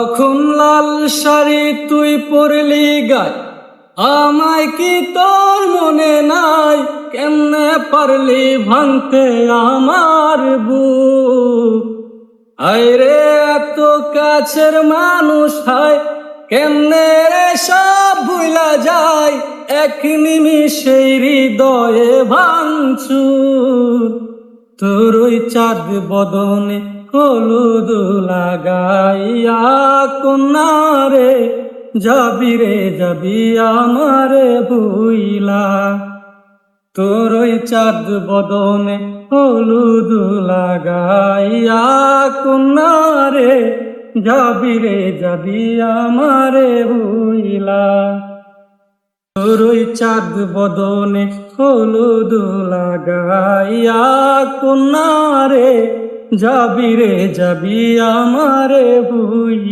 যখন লাল শাড়ি তুই পরলি গায়, আমায় কি তোর মনে নাই? কেমনে পারলি ভাঙতে আমার বুক? আইরে এত কাছের মানুষ হায়, কেমনে রে সব ভুলা যায়? এক নিমিষে হৃদয়ে ভাঙচুর। তোর ওই চাঁদ বদনে হলুদ লাগাইয়া কন্যারে যাবি রে যাবি আমারে ভুইলা। তোর ওই চাঁদ বদনে হলুদ লাগাইয়া কন্যারে যাবি রে যাবি আমারে ভুইলা। তোর ওই চাঁদ বদনে হলুদ লাগাইয়া কন্যারে যাবি রে যাবি আমারে ভুইলা।